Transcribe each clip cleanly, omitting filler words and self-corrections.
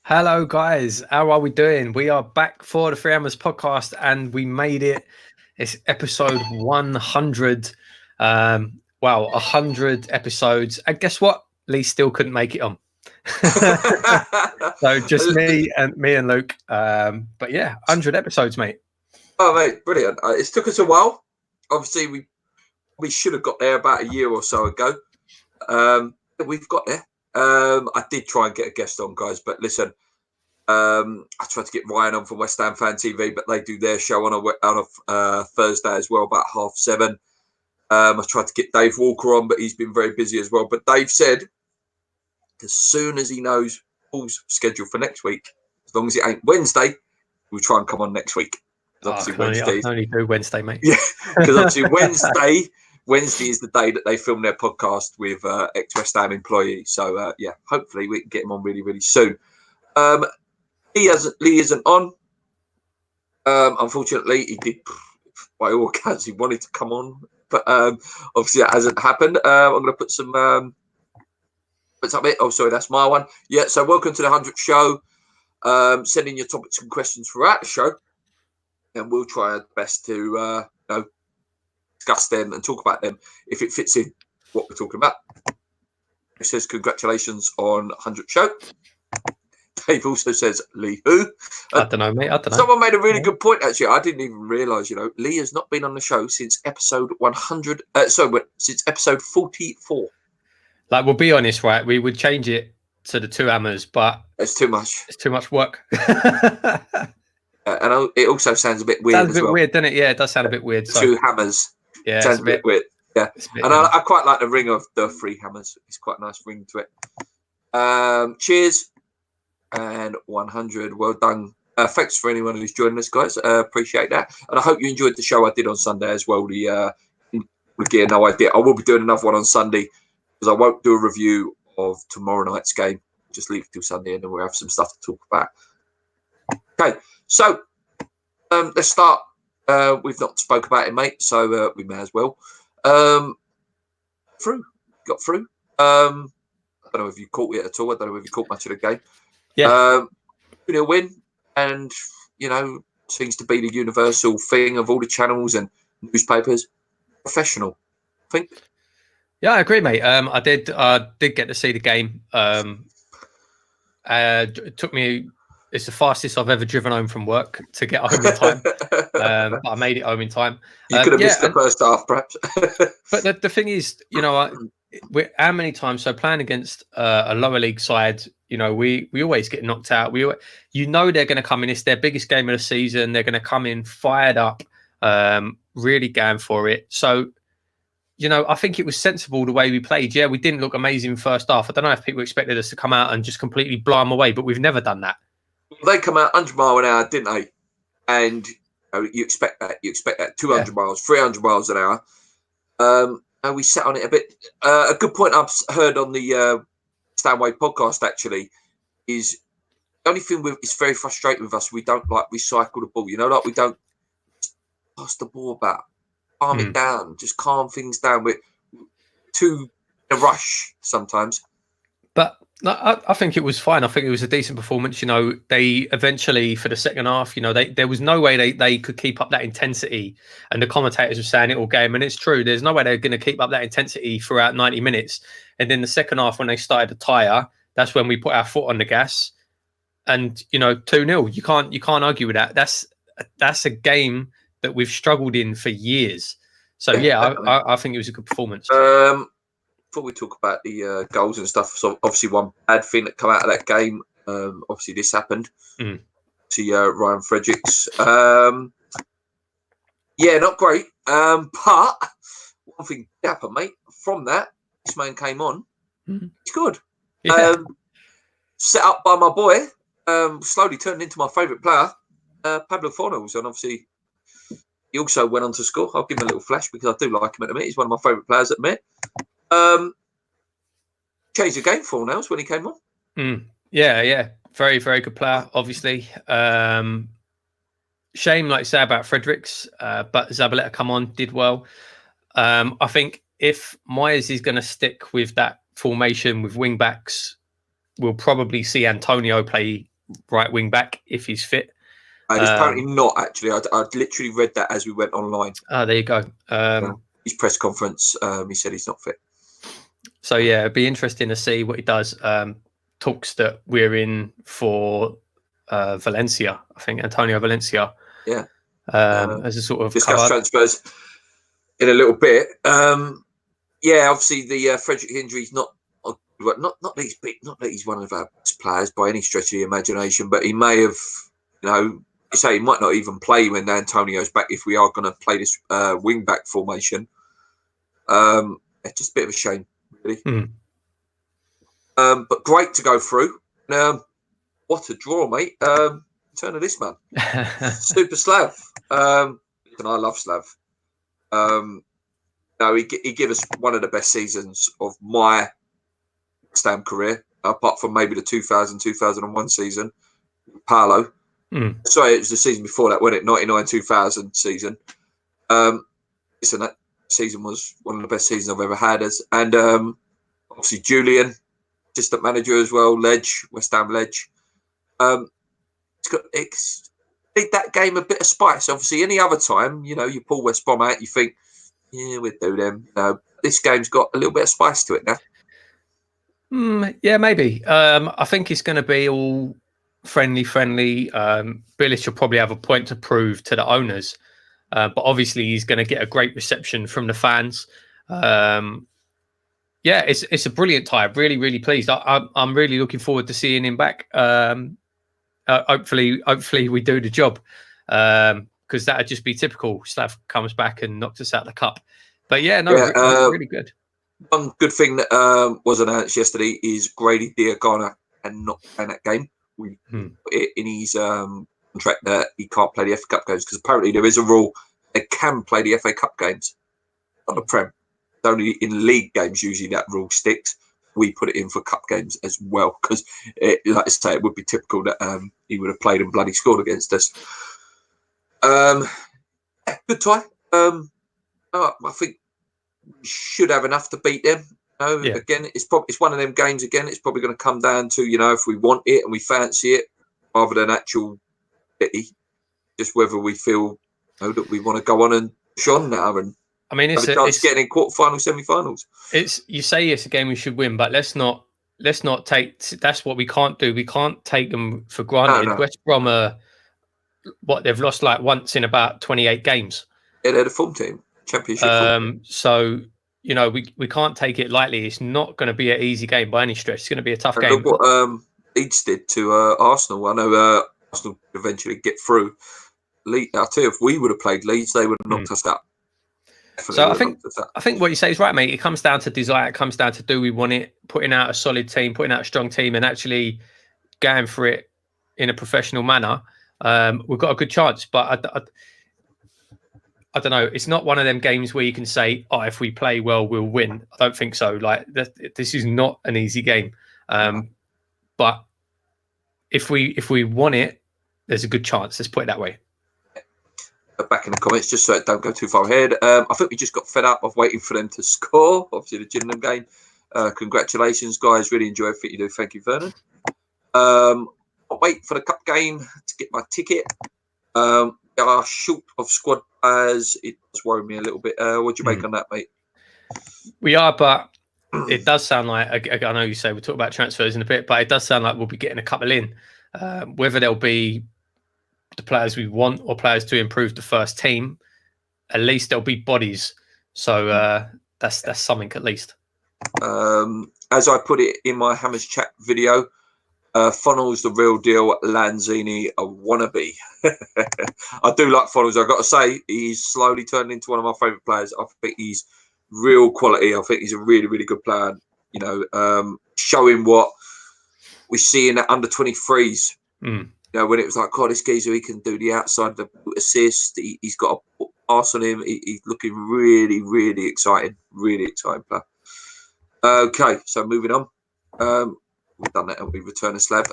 Hello, guys. How are we doing? We are back for the Three Hammers podcast, and we made it. It's episode 100. 100 episodes. And guess what? Lee still couldn't make it on. So just me and Luke. But yeah, 100 episodes, mate. Oh, mate, brilliant. It took us a while. Obviously, we should have got there about a year or so ago. We've got there. I did try and get a guest on, guys, but listen, I tried to get Ryan on from West Ham Fan TV, but they do their show on a Thursday as well, about 7:30. I tried to get Dave Walker on, but he's been very busy as well. But Dave said, as soon as he knows Paul's schedule for next week, as long as it ain't Wednesday, we'll try and come on next week. I can only do Wednesday, mate. Yeah, because obviously Wednesday is the day that they film their podcast with ex-West Ham employee. So, hopefully we can get him on really, really soon. Lee isn't on. Unfortunately, he did, by all accounts, he wanted to come on. But obviously that hasn't happened. I'm going to put some... what's up, mate? Oh, sorry, that's my one. Yeah, so welcome to the 100th show. Send in your topics and questions throughout the show. And we'll try our best to discuss them and talk about them if it fits in what we're talking about. He says, congratulations on 100th show. Dave also says, Lee who? I don't know, mate. I don't know. Someone made a really good point, actually. I didn't even realise, Lee has not been on the show since episode 100. Since episode 44. Like, we'll be honest, right? We would change it to the Two Hammers, but... It's too much. It's too much work. And it also sounds a bit weird. Sounds a bit weird, doesn't it? Yeah, it does sound a bit weird. Two hammers. Yeah, sounds a bit weird. Yeah, and I quite like the ring of the three hammers. It's quite a nice ring to it. Cheers and 100. Well done. Thanks for anyone who's joining us, guys. Appreciate that, and I hope you enjoyed the show I did on Sunday as well. The Gear No Idea. I will be doing another one on Sunday because I won't do a review of tomorrow night's game. Just leave it till Sunday, and then we'll have some stuff to talk about. Okay. So, let's start. We've not spoke about it, mate, so we may as well. Got through. I don't know if you caught it at all. I don't know if you caught much of the game. Yeah. 2-0 win, and, seems to be the universal thing of all the channels and newspapers. Professional, I think. Yeah, I agree, mate. I did get to see the game. It took me... It's the fastest I've ever driven home from work to get home in time. But I made it home in time. You could have missed the first half, perhaps. But the thing is, how many times, so playing against a lower league side, we always get knocked out. They're going to come in. It's their biggest game of the season. They're going to come in fired up, really going for it. So, I think it was sensible the way we played. Yeah, we didn't look amazing first half. I don't know if people expected us to come out and just completely blow them away, but we've never done that. They come out 100 miles an hour, didn't they? And you expect that. You expect that 200 miles, 300 miles an hour. And we sat on it a bit. A good point I've heard on the Stanway podcast, actually, is the only thing it's very frustrating with us. We don't recycle the ball. We don't pass the ball about, calm it down, just calm things down. We're too in a rush sometimes. But I think it was fine. I think it was a decent performance. They eventually, for the second half, there was no way they could keep up that intensity. And the commentators were saying it all game. And it's true. There's no way they're going to keep up that intensity throughout 90 minutes. And then the second half, when they started to tire, that's when we put our foot on the gas. And, 2-0. You can't argue with that. That's a game that we've struggled in for years. So, yeah, I think it was a good performance. Before we talk about the goals and stuff, so obviously one bad thing that come out of that game, obviously this happened to Ryan Fredericks. Not great. But one thing happened, mate. From that, this man came on. He's good. Yeah. Set up by my boy, slowly turned into my favourite player, Pablo Fornals, and obviously he also went on to score. I'll give him a little flash because I do like him at the minute. He's one of my favourite players at the minute. Changed the game for Fornals when he came on. Yeah. Very, very good player, obviously. Shame, like you say, about Fredericks, but Zabaleta come on, did well. I think if Myers is going to stick with that formation with wing backs, we'll probably see Antonio play right wing back if he's fit. He's apparently not, actually. I literally read that as we went online. Oh, there you go. His press conference, he said he's not fit. So, yeah, it'd be interesting to see what he does. Talks that we're in for Valencia, I think, Antonio Valencia. Yeah. As a sort of discuss transfers in a little bit. Yeah, obviously the Frederick injury is not that he's one of our best players by any stretch of the imagination, but he may have, you say he might not even play when Antonio's back if we are going to play this wing back formation. It's just a bit of a shame, really. But great to go through. What a draw, mate. Turn of this man. Super Slav. And I love Slav. He gave us one of the best seasons of my Stam career, apart from maybe the 2000-2001 season. Paolo. Sorry, it was the season before that, wasn't it? 99-2000 season. Listen, that season was one of the best seasons I've ever had. And obviously Julian, assistant manager as well, West Ham Ledge. It's made that game a bit of spice. Obviously, any other time, you pull West Brom out, you think, yeah, we'd do them. This game's got a little bit of spice to it now. Yeah, maybe. I think it's going to be all friendly. Bilic will probably have a point to prove to the owners, but obviously he's going to get a great reception from the fans. Yeah, it's a brilliant tie. Really pleased. I'm really looking forward to seeing him back. Hopefully we do the job, because that'd just be typical. Slav comes back and knocks us out the cup. But yeah, really good. One good thing that was announced yesterday is Grady Diagana and not playing that game. We put it in his contract that he can't play the FA Cup games, because apparently there is a rule they can play the FA Cup games, not the Prem. It's only in league games usually that rule sticks. We put it in for cup games as well, because, like I say, it would be typical that he would have played and bloody scored against us. Good tie. I think we should have enough to beat them. Again, it's one of them games. Again, it's probably going to come down to if we want it and we fancy it, rather than actual pity, just whether we feel that we want to go on and push on now and. I mean, it's a chance getting in quarterfinals, semi-finals. You say it's a game we should win, but let's not take. That's what we can't do. We can't take them for granted. No. West Brom they've lost like once in about 28 games. Yeah, they're the form team, championship. So we can't take it lightly. It's not going to be an easy game by any stretch. It's going to be a tough game. Look what Leeds did to Arsenal. I know Arsenal eventually get through. I'll tell you, if we would have played Leeds, they would have knocked us out. So I think what you say is right, mate. It comes down to desire. It comes down to, do we want it? Putting out a solid team, putting out a strong team, and actually going for it in a professional manner. We've got a good chance, but I don't know. It's not one of them games where you can say, "Oh, if we play well, we'll win." I don't think so. Like this is not an easy game, but if we want it, there's a good chance. Let's put it that way. Back in the comments, just so it don't go too far ahead. I think we just got fed up of waiting for them to score. Obviously, the Gillingham game. Congratulations, guys. Really enjoy everything you do. Thank you, Vernon. I'll wait for the cup game to get my ticket. They are short of squad players. It does worry me a little bit. What do you make on that, mate? We are, but it does sound like, I know you say we'll talk about transfers in a bit, but it does sound like we'll be getting a couple in. Whether they'll be the players we want or players to improve the first team, at least there'll be bodies. So that's something at least. As I put it in my Hammers Chat video, Funnel's the real deal, Lanzini a wannabe. I do like Funnels. I've got to say, he's slowly turning into one of my favourite players. I think he's real quality. I think he's a really, really good player. Showing what we see in the under 23s. When it was like, God, this geezer, he can do the outside, the assist. He's got a pass on him. He's looking really, really exciting. Really exciting player. Okay, so moving on. We've done that and we return a Slav.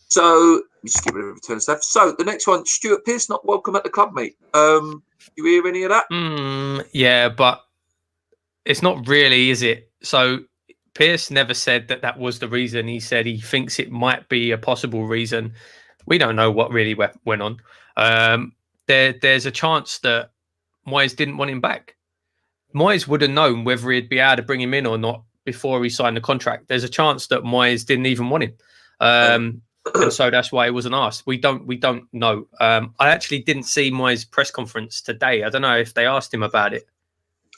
So we just give it a return a Slav. So the next one, Stuart Pearce not welcome at the club, mate. You hear any of that? Yeah, but it's not really, is it? So Pearce never said that was the reason. He said he thinks it might be a possible reason. We don't know what really went on. There's a chance that Moyes didn't want him back. Moyes would have known whether he'd be able to bring him in or not before he signed the contract. There's a chance that Moyes didn't even want him. And so that's why he wasn't asked. We don't know. I actually didn't see Moyes' press conference today. I don't know if they asked him about it.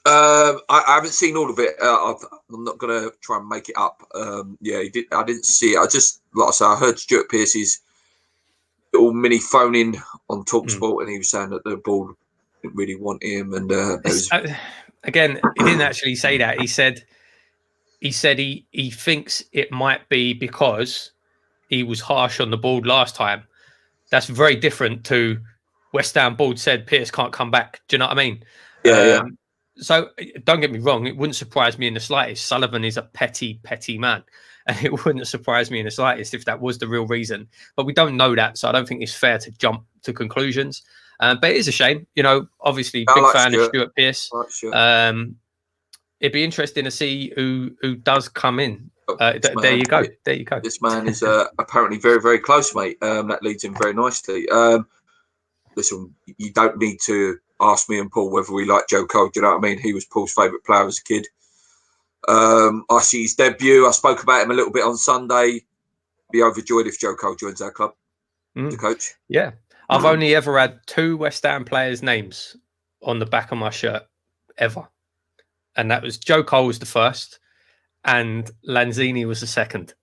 I haven't seen all of it. I'm not going to try and make it up. Yeah, he did. I didn't see it. I just, like I said, I heard Stuart Pearce's little mini phone in on TalkSport, and he was saying that the board didn't really want him. And again, he didn't actually say that. He said he thinks it might be because he was harsh on the board last time. That's very different to West Ham board said Pearce can't come back. Do you know what I mean? Yeah. So don't get me wrong. It wouldn't surprise me in the slightest. Sullivan is a petty man. And it wouldn't surprise me in the slightest if that was the real reason. But we don't know that. So I don't think it's fair to jump to conclusions. But it is a shame. You know, obviously, big fan of Stuart Pearce. It'd be interesting to see who does come in. There you go. This man is apparently very, very close, mate. That leads in very nicely. Listen, you don't need to ask me and Paul whether we like Joe Cole. Do you know what I mean? He was Paul's favourite player as a kid. I see his debut. I spoke about him a little bit on Sunday. Be overjoyed if Joe Cole joins our club, the coach. Yeah. I've only ever had 2 West Ham players' names on the back of my shirt, ever. And that was Joe Cole was the first, and Lanzini was the second.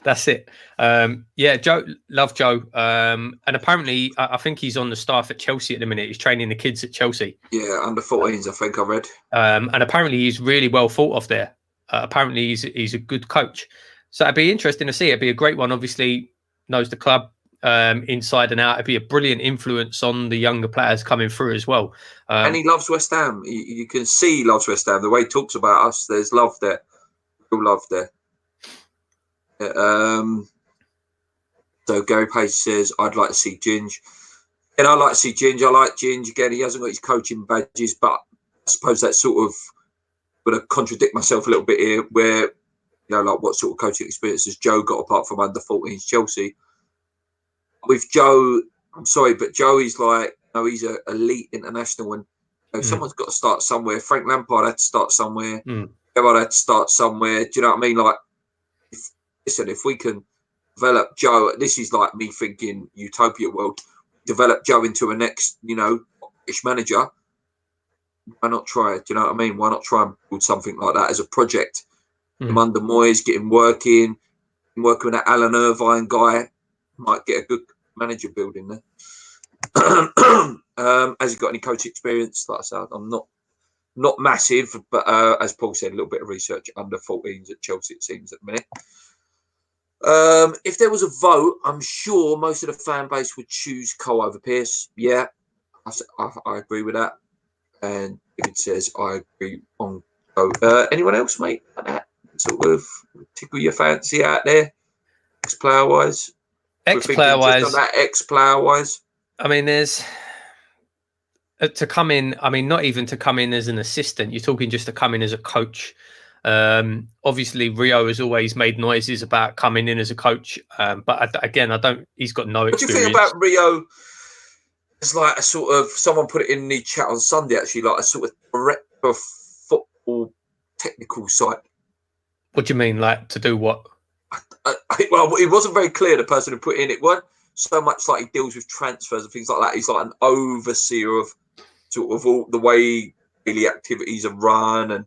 That's it. Yeah, Joe, love Joe. And apparently, I think he's on the staff at Chelsea at the minute. He's training the kids at Chelsea. Yeah, under 14s, I think I read. And apparently, he's really well thought of there. Apparently, he's a good coach. So it'd be interesting to see. It'd be a great one. Obviously, knows the club inside and out. It'd be a brilliant influence on the younger players coming through as well. And he loves West Ham. You can see he loves West Ham. The way he talks about us, there's love there. Real love there. So Gary Page says, I'd like to see Ginge. And I like to see Ginge. I like Ginge. Again, he hasn't got his coaching badges, but I suppose that's sort of going to contradict myself a little bit here, where, you know, like what sort of coaching experience has Joe got apart from under 14s Chelsea? With Joe, I'm sorry, but Joe is like, you know, he's an elite international, and you know, someone's got to start somewhere. Frank Lampard had to start somewhere. Everyone had to start somewhere. Do you know what I mean? Like, if we can develop Joe, this is like me thinking utopia world, develop Joe into a next, you know, British manager. Why not try it? Do you know what I mean? Why not try and build something like that as a project? Him under Moyes, get him working with that Alan Irvine guy. Might get a good manager building there. Has he got any coach experience? Like I said, I'm not massive, but as Paul said, a little bit of research under 14s at Chelsea, it seems at the minute. If there was a vote, I'm sure most of the fan base would choose Cole over Pearce. Yeah, I agree with that. And David says, I agree on Cole. Anyone else, mate? Sort of tickle your fancy out there, ex-player wise? Ex-player wise. I mean, there's to come in. I mean, not even to come in as an assistant. You're talking just to come in as a coach. Obviously, Rio has always made noises about coming in as a coach. But again, I don't. He's got no experience. What do you think about Rio? It's like a sort of, someone put it in the chat on Sunday. Actually, like a sort of director of football technical side. What do you mean, like to do what? Well, it wasn't very clear, the person who put in it. Weren't so much like he deals with transfers and things like that. He's like an overseer of sort of all the way daily activities are run. And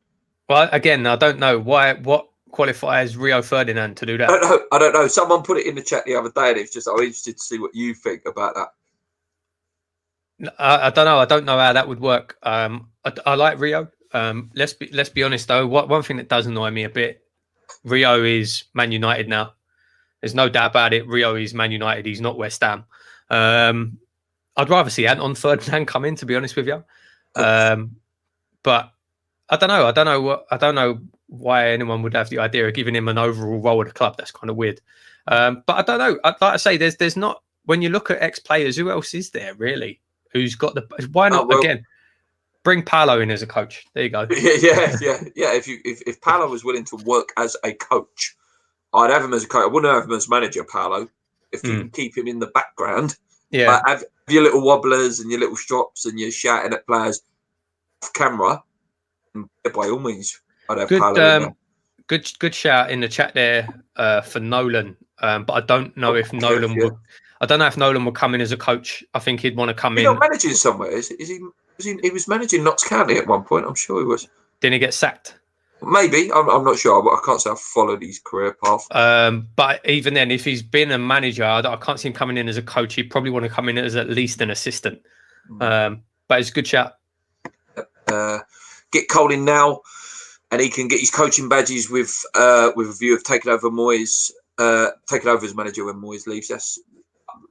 well, again, I don't know what qualifies Rio Ferdinand to do that. I don't know. Someone put it in the chat the other day, and it's just, I'm interested to see what you think about that. I don't know. I don't know how that would work. I like Rio. Let's be honest though. One thing that does annoy me a bit. Rio is Man United now. There's no doubt about it. Rio is Man United. He's not West Ham. I'd rather see Anton Ferdinand come in, to be honest with you. But I don't know. I don't know why anyone would have the idea of giving him an overall role at the club. That's kind of weird. But I don't know. Like I say, there's not. When you look at ex-players, who else is there really? Who's got the? Why not again? Bring Paolo in as a coach. There you go. yeah. If Paolo was willing to work as a coach, I'd have him as a coach. I wouldn't have him as manager, Paolo. If you can keep him in the background, have your little wobblers and your little strops and you're shouting at players off camera, by all means, I'd have Paolo in there. Good shout in the chat there for Nolan, but I don't know if Nolan would. I don't know if Nolan would come in as a coach. I think he'd want to come in. He's not managing somewhere, is he? He was managing Notts County at one point. I'm sure he was. Didn't he get sacked? Maybe. I'm not sure. But I can't say I've followed his career path. But even then, if he's been a manager, I can't see him coming in as a coach. He'd probably want to come in as at least an assistant. But it's a good shout. Get Cole in now, and he can get his coaching badges with a view of taking over Moyes, taking over as manager when Moyes leaves.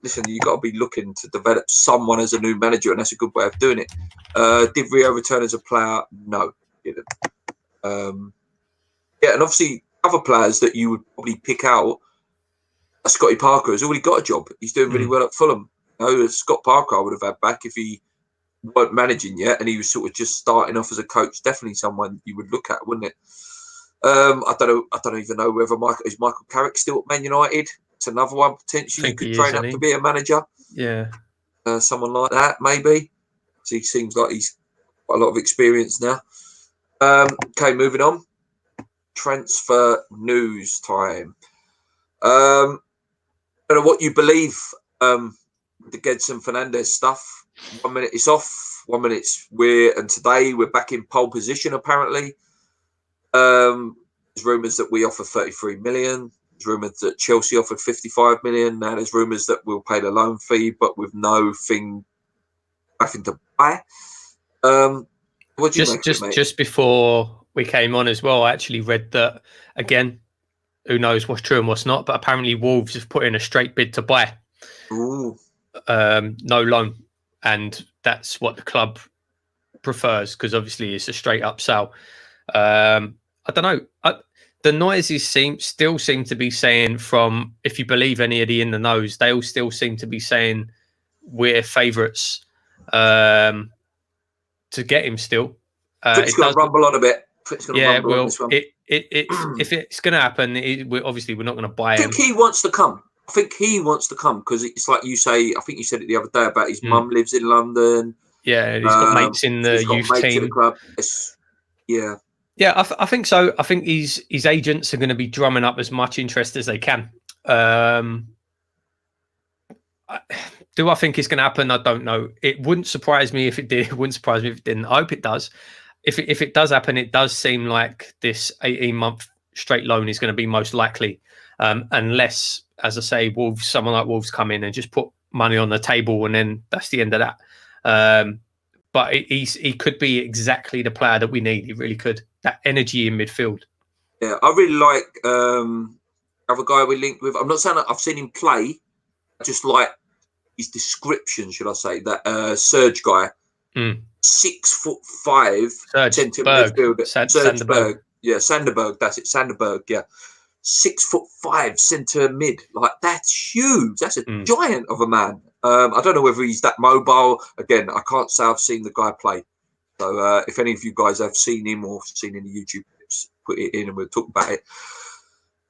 Listen, you've got to be looking to develop someone as a new manager, and that's a good way of doing it. Did Rio return as a player? No, he didn't. And obviously other players that you would probably pick out, Scotty Parker has already got a job. He's doing really well at Fulham. Scott Parker I would have had back if he weren't managing yet and he was sort of just starting off as a coach. Definitely someone you would look at, wouldn't it? I don't even know whether Michael Carrick still at Man United. It's another one potentially you could train up to be a manager. Yeah, someone like that maybe. So he seems like he's got a lot of experience now. Okay, moving on. Transfer news time. I don't know what you believe. The Gedson Fernandez stuff. 1 minute it's off. 1 minute today we're back in pole position apparently. There's rumours that we offer 33 million. There's rumours that Chelsea offered 55 million. Now there's rumours that we'll pay the loan fee, but with nothing to buy. What do you make of it, mate? Just before we came on as well, I actually read that again. Who knows what's true and what's not? But apparently Wolves have put in a straight bid to buy. Ooh. No loan, and that's what the club prefers because obviously it's a straight up sale. I don't know. The noises still seem to be saying, from if you believe any of the in the knows, they all still seem to be saying we're favourites to get him still. It's going to rumble on a bit. If it's going to happen, we're not going to buy him. I think he wants to come. Because it's like you say. I think you said it the other day about his mum lives in London. Yeah, he's got mates in the youth team. In the club. Yeah, I think so. I think his agents are going to be drumming up as much interest as they can. Do I think it's going to happen? I don't know. It wouldn't surprise me if it did. It wouldn't surprise me if it didn't. I hope it does. If it does happen, it does seem like this 18-month straight loan is going to be most likely, unless, as I say, someone like Wolves come in and just put money on the table, and then that's the end of that. But he could be exactly the player that we need. He really could. That energy in midfield. Yeah, I really like other guy we linked with. I'm not saying that I've seen him play. I just like his description, should I say? That Serge guy, 6'5" centre midfielder. Sanderberg. Yeah, Sanderberg. That's it. Sanderberg. Yeah, 6'5" centre mid. Like that's huge. That's a giant of a man. I don't know whether he's that mobile. Again, I can't say I've seen the guy play. So if any of you guys have seen him or seen any YouTube clips, put it in and we'll talk about it.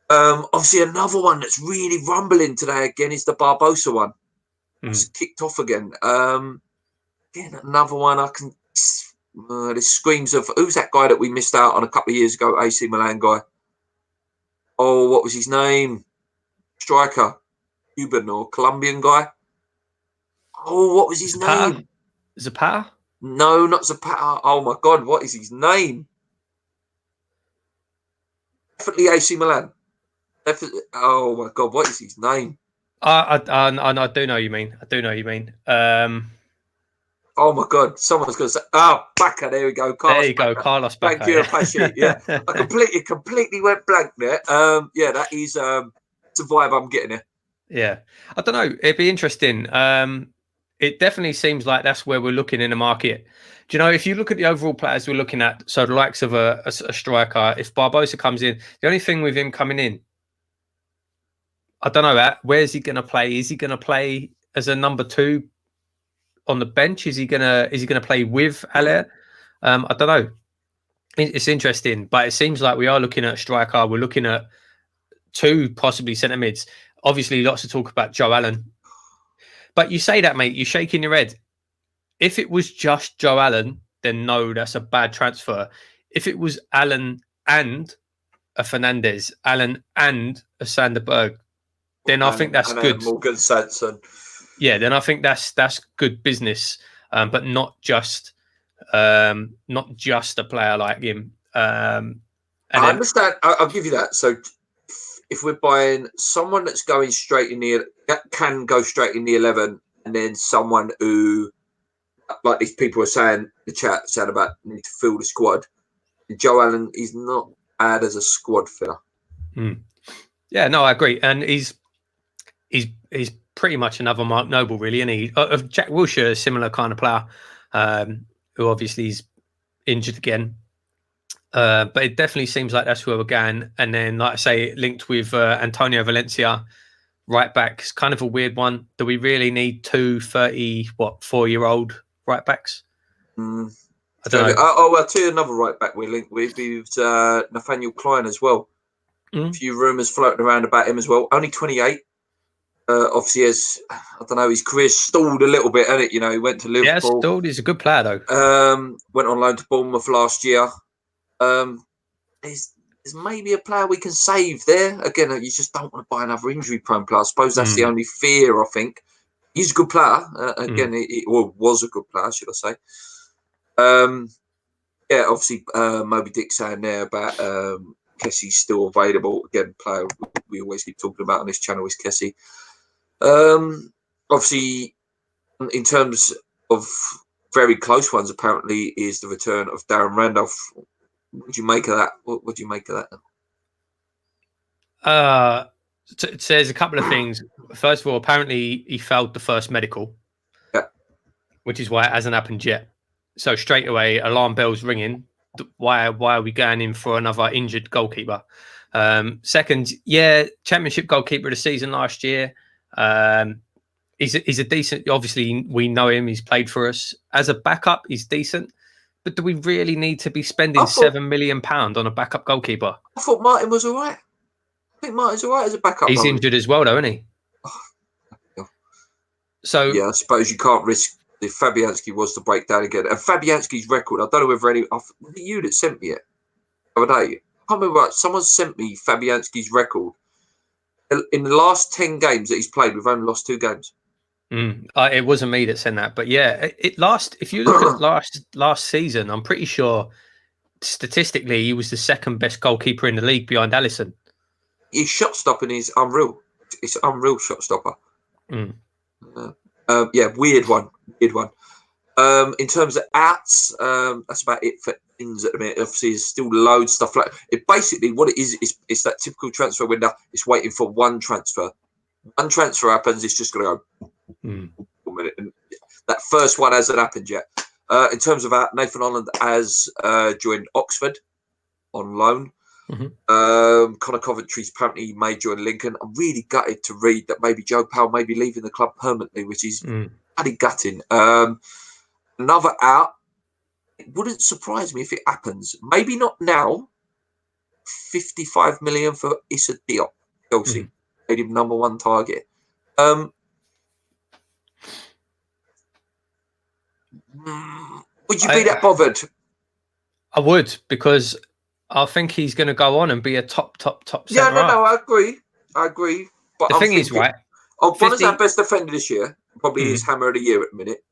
Obviously, another one that's really rumbling today again is the Barbosa one. It's kicked off again. Again, another one I can. This screams of who's that guy that we missed out on a couple of years ago? AC Milan guy. Oh, what was his name? Striker, Cuban or Colombian guy. Oh, what was his name? Zapata? No, not Zapata. Oh my God, what is his name? Definitely AC Milan. Definitely. Oh my God, what is his name? I do know what you mean. I do know what you mean. Oh my God, someone's going to say, "Oh, Bacca." There we go. Carlos Bacca. Carlos Bacca. Thank you, Apache. Yeah, I completely went blank there. Yeah, that is it's a vibe I'm getting there. Yeah, I don't know. It'd be interesting. It definitely seems like that's where we're looking in the market. Do you know, if you look at the overall players we're looking at, so the likes of a striker, if Barbosa comes in, the only thing with him coming in, I don't know, where's he going to play? Is he going to play as a number 2 on the bench? Is he going to play with Haller? I don't know. It's interesting, but it seems like we are looking at a striker. We're looking at 2 possibly centre mids. Obviously, lots of talk about Joe Allen. But you say that, mate, you're shaking your head. If it was just Joe Allen, then no, that's a bad transfer. If it was Allen and a Fernandez, Allen and a Sanderberg, then I think that's good. Morgan Sanson. Yeah, then I think that's good business, but not just a player like him. I understand. I'll give you that. So if we're buying someone that's going straight in that can go straight in the 11, and then someone who, like these people are saying, the chat said about need to fill the squad. Joe Allen is not bad as a squad filler. Yeah, no, I agree, and he's pretty much another Mark Noble, really, and he of Jack Wilshere, a similar kind of player, who obviously is injured again. But it definitely seems like that's where we're going. And then, like I say, linked with Antonio Valencia, right back. It's kind of a weird one. Do we really need 2 4-year-old right backs? I don't know. I'll tell you another right back we're linked with Nathaniel Klein as well. A few rumours floating around about him as well. Only 28. Obviously, I don't know, his career's stalled a little bit, hasn't it? You know, he went to Liverpool. Yeah, stalled. He's a good player, though. Went on loan to Bournemouth last year. There's maybe a player we can save there. Again, you just don't want to buy another injury-prone player. I suppose that's the only fear, I think. He's a good player. Again, or was a good player, should I say. Yeah, obviously, Moby Dick saying there about Kessie's still available. Again, player we always keep talking about on this channel is Kessie. Obviously, in terms of very close ones, apparently, is the return of Darren Randolph. What do you make of that? What do you make of that? So there's a couple of things. First of all, apparently he failed the first medical, which is why it hasn't happened yet. So straight away, alarm bells ringing. Why are we going in for another injured goalkeeper? Second, championship goalkeeper of the season last year. He's a decent. Obviously, we know him. He's played for us as a backup. He's decent. But do we really need to be spending £7 million on a backup goalkeeper? I thought Martin was all right. I think Martin's all right as a backup. He's injured as well, though, isn't he? So yeah, I suppose you can't risk if Fabianski was to break down again. And Fabianski's record, I don't know whether was it you that sent me it the other day? I can't remember. Someone sent me Fabianski's record. In the last 10 games that he's played, we've only lost 2 games. It wasn't me that sent that, but yeah, if you look at last season, I'm pretty sure statistically he was the second best goalkeeper in the league behind Alisson. His shot stopping is unreal. It's unreal shot stopper. Weird one. In terms of outs, that's about it for ins at the minute. Obviously, there's still loads of stuff like it. Basically, what it is it's that typical transfer window. It's waiting for one transfer. One transfer happens, it's just going to go. A minute. And that first one hasn't happened yet. In terms of Nathan Holland has joined Oxford on loan. Connor Coventry's apparently may join Lincoln. I'm really gutted to read that maybe Joe Powell may be leaving the club permanently, which is bloody gutting. Another out. It wouldn't surprise me if it happens. Maybe not now. 55 million for Issa Diop, Chelsea. Made him number 1 target. Would you be that bothered? I would, because I think he's going to go on and be a top centre. Yeah, no, I agree. But the thing is, right? Bonner's our best defender this year. Probably his hammer of the year at the minute.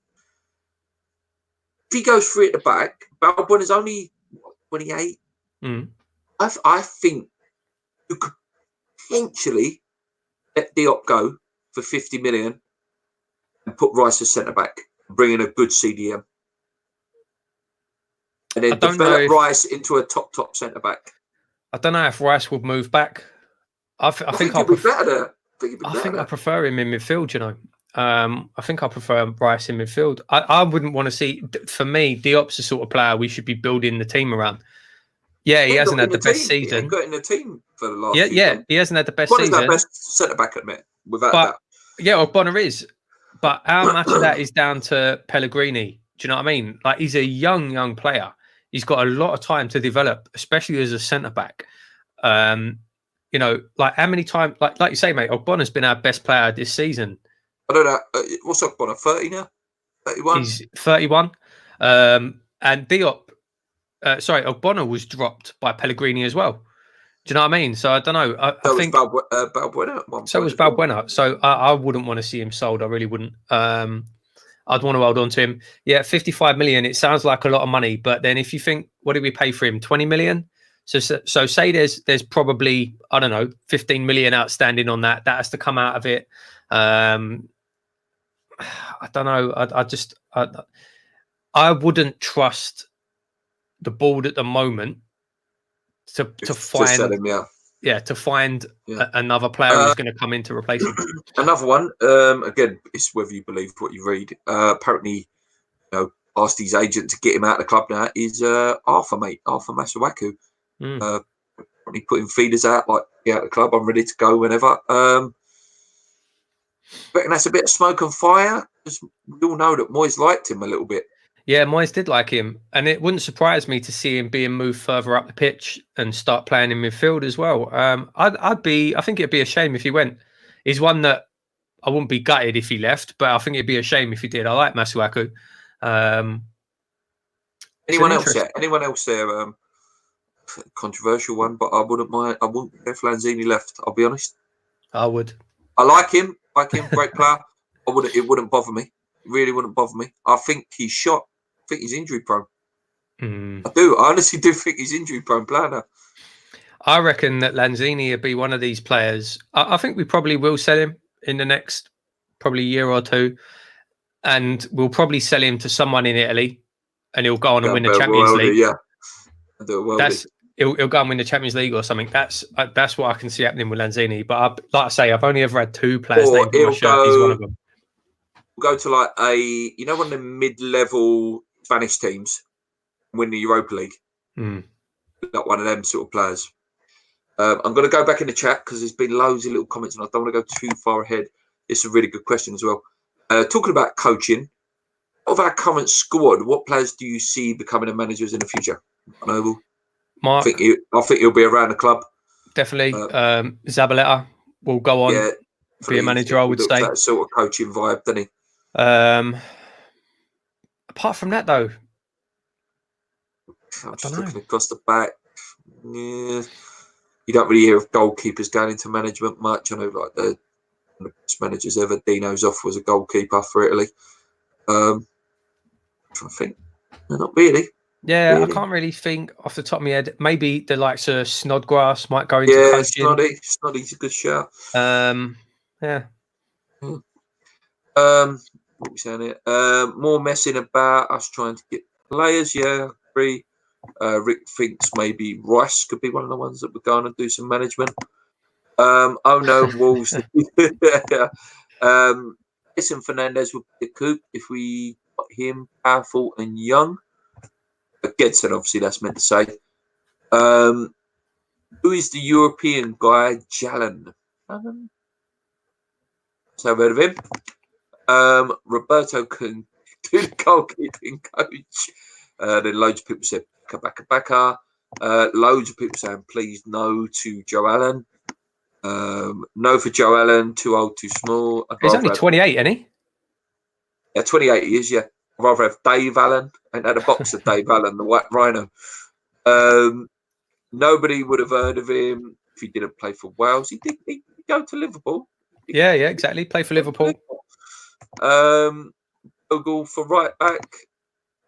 If he goes free at the back, Balbon is only 28. I think you could potentially let Diop go for 50 million and put Rice as centre back, bring in a good CDM, and then develop Rice into a top centre back. I don't know if Rice would move back. I think I prefer him in midfield. You know, I think I prefer Rice in midfield. I wouldn't want to see. For me, Diop's the sort of player we should be building the team around. Yeah, he hasn't had the best season. He got in the team for the last. Yeah, he hasn't had the best season. Bonner's our best centre back at the minute, without that. Yeah, well, Bonner is. But how much of that is down to Pellegrini? Do you know what I mean? Like, he's a young player. He's got a lot of time to develop, especially as a centre back. You know, like how many times, like you say, mate, Ogbonna's been our best player this season. I don't know. What's Ogbonna? 30 now? 31? He's 31. And Diop, Ogbonna was dropped by Pellegrini as well. Do you know what I mean? So I don't know. I think Balbuena at one point. So was Balbuena. So I wouldn't want to see him sold. I really wouldn't. I'd want to hold on to him. Yeah, 55 million. It sounds like a lot of money, but then if you think, what did we pay for him? 20 million. So say there's probably, I don't know, 15 million outstanding on that. That has to come out of it. I don't know. I wouldn't trust the board at the moment to find another player who's going to come in to replace him. Another one, again, it's whether you believe what you read. Apparently, asked his agent to get him out of the club now is Arthur Masuaku. He putting feeders out like, get out of the club, I'm ready to go whenever. Reckon that's a bit of smoke and fire, because we all know that Moyes liked him a little bit. Yeah, Moyes did like him, and it wouldn't surprise me to see him being moved further up the pitch and start playing in midfield as well. I think it'd be a shame if he went. He's one that I wouldn't be gutted if he left, but I think it'd be a shame if he did. I like Masuaku. Anyone else there? Anyone else there? Controversial one, but I wouldn't mind. I wouldn't if Lanzini left. I'll be honest. I would. I like him. Great player. It wouldn't bother me. It really wouldn't bother me. I think he's shot. I think he's injury prone. I do. I honestly do think he's injury prone player now. I reckon that Lanzini would be one of these players. I think we probably will sell him in the next probably year or two, and we'll probably sell him to someone in Italy, and he'll go on and win the Champions League. He'll go and win the Champions League or something. That's what I can see happening with Lanzini. But like I say, I've only ever had two players named on my shirt. He's one of them. Go to like one of the mid-level Spanish teams, win the Europa League. Not one of them sort of players. I'm going to go back in the chat because there's been loads of little comments and I don't want to go too far ahead. It's a really good question as well. Talking about coaching, of our current squad, what players do you see becoming the managers in the future? Noble. Mark. I think he'll be around the club. Definitely. Zabaleta will go on, be a manager, I would say. That sort of coaching vibe, doesn't he? Apart from that, though, I'm just looking across the back. Yeah, you don't really hear of goalkeepers going into management much. I know, like the best managers ever, Dino Zoff was a goalkeeper for Italy. I think not really. Yeah, really. I can't really think off the top of my head. Maybe the likes of Snodgrass might go into coaching. Snoddy's a good shout. Yeah. What we saying here? More messing about us trying to get players. Yeah, agree. Rick thinks maybe Rice could be one of the ones that would go on and do some management. Wolves. Listen, Fernandez would be a coup if we got him powerful and young. Gedson, obviously, that's meant to say. Who is the European guy? Jalan. So I've heard of him. Roberto can do the goalkeeping coach. Then loads of people said Baka. Loads of people saying please no to Joe Allen. No for Joe Allen, too old, too small. He's only 28, isn't he? Yeah, 28 he is, yeah. I'd rather have Dave Allen. Ain't had a box of Dave Allen, the White Rhino. Nobody would have heard of him if he didn't play for Wales. He did go to Liverpool. Yeah, exactly. Play for Liverpool. Ogle for right back.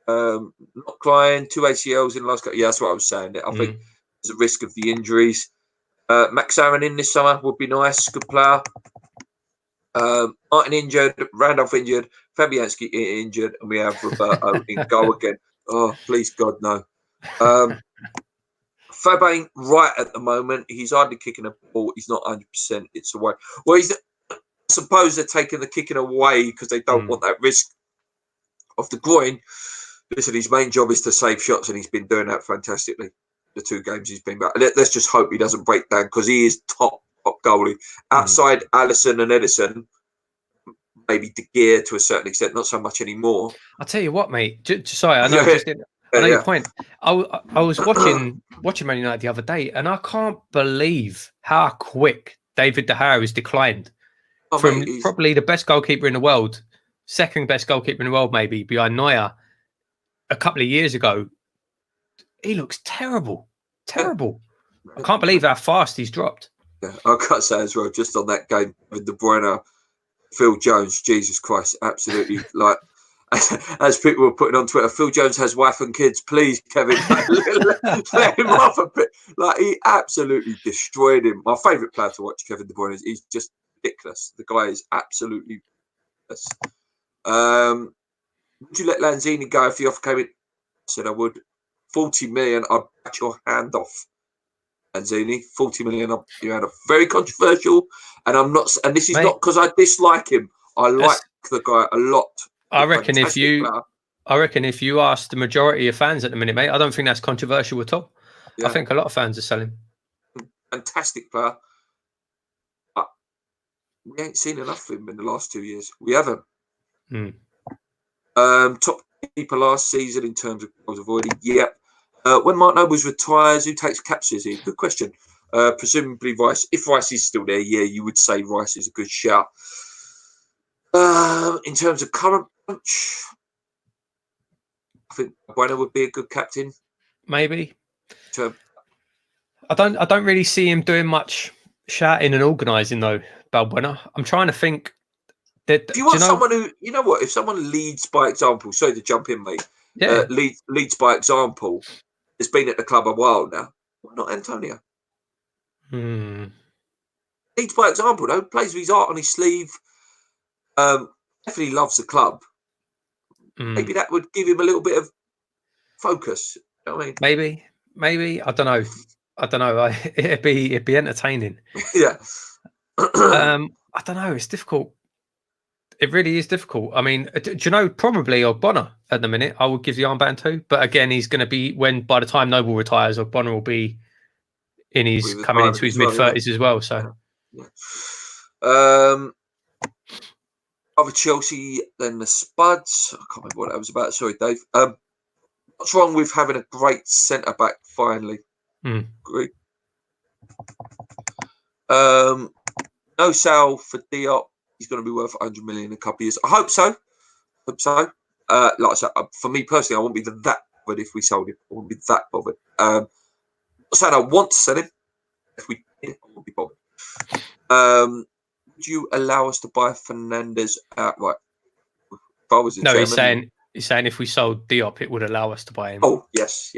Not Klein, 2 ACLs in the last couple. Yeah, that's what I was saying. I think there's a risk of the injuries. Max Aaron in this summer would be nice. Good player. Martin injured, Randolph injured, Fabianski injured, and we have Roberto in goal again. Oh, please God, no. Fab ain't right at the moment. He's hardly kicking a ball. He's not 100%. It's away. Well, I suppose they're taking the kicking away because they don't want that risk of the groin. Listen, his main job is to save shots, and he's been doing that fantastically. The 2 games he's been back. Let's just hope he doesn't break down because he is top goalie. Outside Alisson and Edison, maybe De Gea to a certain extent, not so much anymore. I'll tell you what, mate. Sorry, I know I know your point. I was watching Man United the other day, and I can't believe how quick David De Gea has declined from probably the best goalkeeper in the world, second best goalkeeper in the world, maybe behind Neuer. A couple of years ago, he looks terrible. I can't believe how fast he's dropped. Yeah, I've got to say as well, just on that game with De Bruyne, Phil Jones, Jesus Christ, absolutely like. As people were putting on Twitter, Phil Jones has wife and kids. Please, Kevin, let him off a bit. Like, he absolutely destroyed him. My favourite player to watch, Kevin De Bruyne, he's just ridiculous. The guy is absolutely ridiculous. Would you let Lanzini go if the offer came in? I said I would. 40 million, I'd bat your hand off. Lanzini, 40 million, you had a very controversial, and I'm not. And this is not because I dislike him. I like the guy a lot. I reckon if you ask the majority of fans at the minute, mate, I don't think that's controversial at all. Yeah. I think a lot of fans are selling. Fantastic player. But we ain't seen enough of him in the last 2 years. We haven't. Top keeper last season in terms of goals avoided. Yep. When Mark Nobles retires, who takes captures here? Good question. Presumably Rice. If Rice is still there, yeah, you would say Rice is a good shout. In terms of current bunch, I think Bueno would be a good captain. Maybe. I don't really see him doing much shouting and organising though, Balbuena. I'm trying to think. If you want someone who, you know what, if someone leads by example, sorry to jump in, mate. Yeah. Leads by example. Has been at the club a while now. Why not Antonio? Leads by example, though. Plays with his heart on his sleeve. Definitely loves the club. Maybe that would give him a little bit of focus. You know what I mean? Maybe. I don't know. It'd be entertaining. Yeah. I don't know. It's difficult. It really is difficult. I mean, do you know, probably Ogbonna at the minute, I would give the armband to. But again, he's going to be, by the time Noble retires, Ogbonna will be coming into his mid-30s as well. So, Other Chelsea, then the Spuds. I can't remember what that was about. Sorry, Dave. What's wrong with having a great centre back finally? Great. No sale for Diop. He's going to be worth 100 million in a couple of years. I hope so. Like I said, for me personally, I won't be that bothered if we sold him. I won't be that bothered. I'm saying I want to sell him. If we did, I won't be bothered. Would you allow us to buy Fernandes outright? If I was no, he's saying if we sold Diop, it would allow us to buy him. Oh, yes.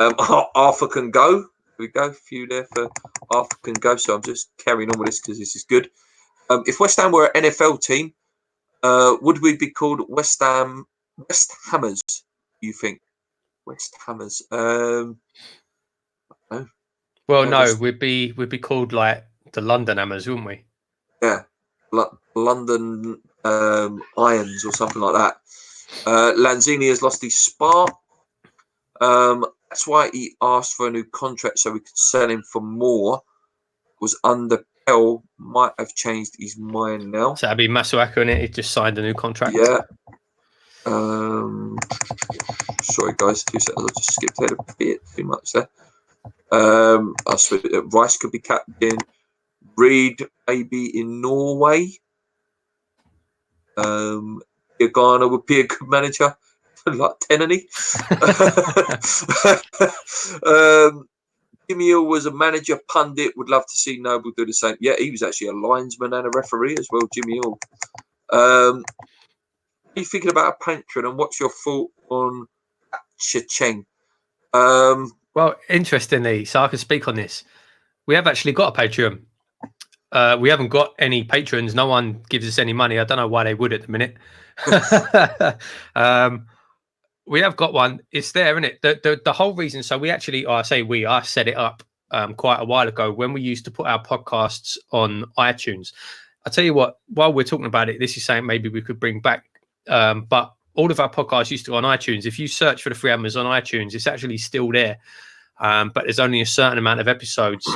Arthur can go. Here we go. A few there for Arthur can go. So I'm just carrying on with this because this is good. If West Ham were an NFL team, would we be called West Hammers? You think West Hammers? No. Well, no, we'd be called like the London Hammers, wouldn't we? Yeah, London Irons or something like that. Lanzini has lost his spark. That's why he asked for a new contract so we could sell him for more. Was under Pell, might have changed his mind now. So that'd be Masuaku, innit? He just signed a new contract. Yeah. Sorry, guys. 2 seconds. I just skipped ahead a bit too much there. I suppose Rice could be captain. Reed maybe in Norway. Ghana would be a good manager. Like Tenany. Jimmy Hill was a manager pundit. Would love to see Noble do the same. Yeah, he was actually a linesman and a referee as well, Jimmy Hill. What are you thinking about a patron and what's your thought on Cha-Cheng? Well, interestingly, so I can speak on this. We have actually got a Patreon. We haven't got any patrons. No one gives us any money. I don't know why they would at the minute. We have got one. It's there, isn't it? The whole reason. So we actually, I set it up quite a while ago when we used to put our podcasts on iTunes. I'll tell you what, while we're talking about it, this is something maybe we could bring back. But all of our podcasts used to go on iTunes. If you search for the Free Hammers on iTunes, it's actually still there. But there's only a certain amount of episodes.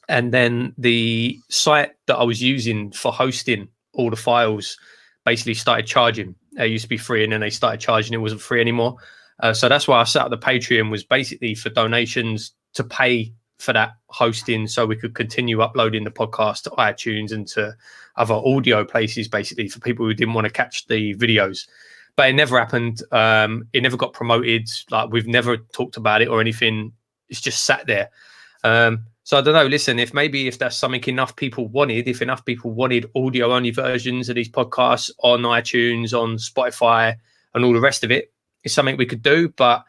And then the site that I was using for hosting all the files basically started charging It used to be free, and then they started charging. It wasn't free anymore. So that's why I set up the Patreon, was basically for donations to pay for that hosting, so we could continue uploading the podcast to iTunes and to other audio places, basically for people who didn't want to catch the videos. But it never happened. It never got promoted. Like, we've never talked about it or anything. It's just sat there. So I don't know. Listen, if that's something enough people wanted, if enough people wanted audio only versions of these podcasts on iTunes, on Spotify, and all the rest of it, it's something we could do. But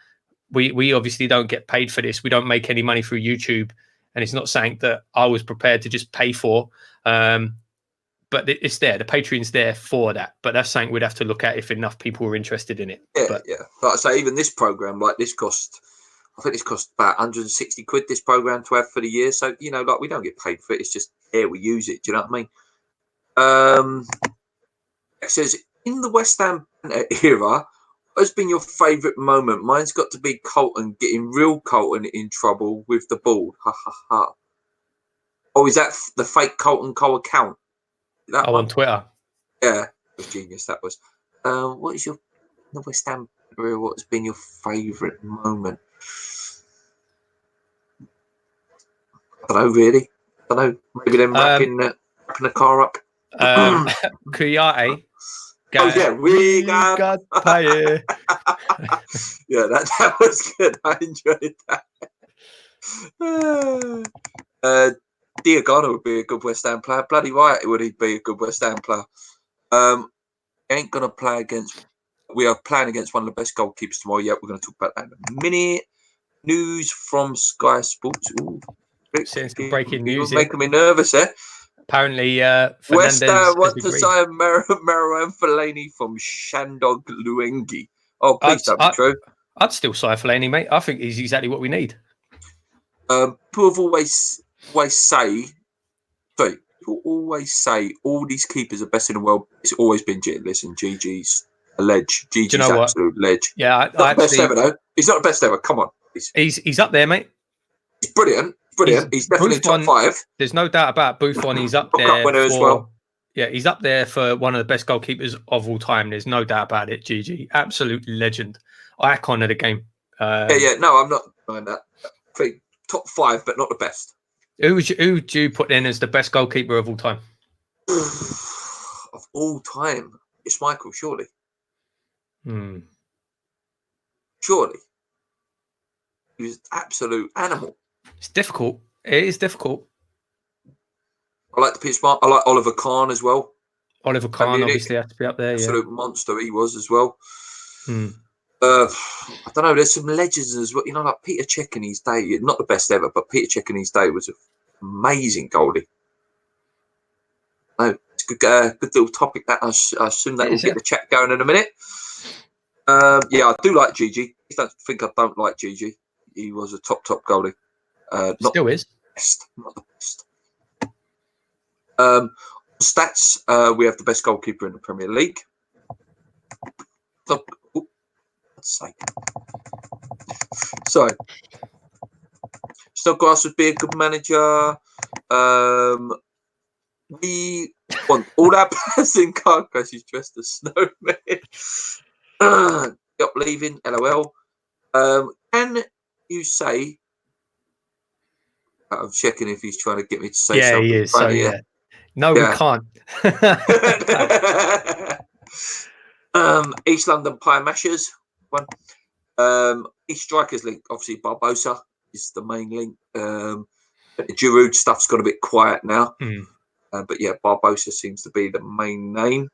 we obviously don't get paid for this. We don't make any money through YouTube, and it's not something that I was prepared to just pay for. But it's there. The Patreon's there for that. But that's something we'd have to look at if enough people were interested in it. Yeah. Like I say, even this program, like this cost about 160 quid, this program to have for the year. So, like, we don't get paid for it. It's just here, we use it. Do you know what I mean? It says, in the West Ham era, what has been your favourite moment? Mine's got to be Colton getting real Colton in trouble with the ball. Ha ha ha. Oh, is that the fake Colton Cole account? On Twitter. Yeah, it was genius. That was. What is the West Ham era? What has been your favourite moment? I don't know, really. I don't know. Maybe them wrapping the car up. Kuyate. Oh yeah, we got paid. Yeah, that was good. I enjoyed that. Diagano would be a good West Ham player. Bloody right, would he be a good West Ham player? Ain't gonna play against. We are playing against one of the best goalkeepers tomorrow. Yeah, we're going to talk about that in a minute. News from Sky Sports. Ooh, breaking news. Making me nervous, eh? Apparently, West Ham want to sign Marouane Fellaini from Shandong Luengi. Oh, please don't be true. I'd still sign Fellaini, mate. I think he's exactly what we need. People always say all these keepers are best in the world. It's always been Listen, Gigi's a ledge. Gigi's absolute ledge. Yeah, not the best ever though. He's not the best ever. Come on, he's up there, mate. He's brilliant. He's definitely Buffon, top 5. There's no doubt about Buffon. He's up there winner as well. Yeah, he's up there for one of the best goalkeepers of all time. There's no doubt about it. Gigi, absolute legend, icon of the game. No, I'm not doing that. I think top 5, but not the best. Who do you put in as the best goalkeeper of all time? Of all time, it's Michael, surely. Surely, he was an absolute animal. It's difficult. It is difficult. I like the pitch smart. I like Oliver Kahn as well. Oliver Kahn obviously has to be up there. Absolute monster he was as well. I don't know. There's some legends as well. Like Peter Cech in his day. Not the best ever, but Peter Cech in his day was an amazing goalie. No, it's a good little topic. That I assume that will get the chat going in a minute. I do like Gigi. I don't think I don't like Gigi. He was a top goalie. Still is. Not the best. Stats. We have the best goalkeeper in the Premier League. Sake. Sorry. Snodgrass would be a good manager. We want all our players in car crashes dressed as snowmen. Stop leaving. LOL. Can you say? I'm checking if he's trying to get me to say something. Yeah, he is. So yeah. No, we can't. East London Pie Mashers. One. East Strikers link. Obviously, Barbosa is the main link. The Giroud stuff's got a bit quiet now. But yeah, Barbosa seems to be the main name.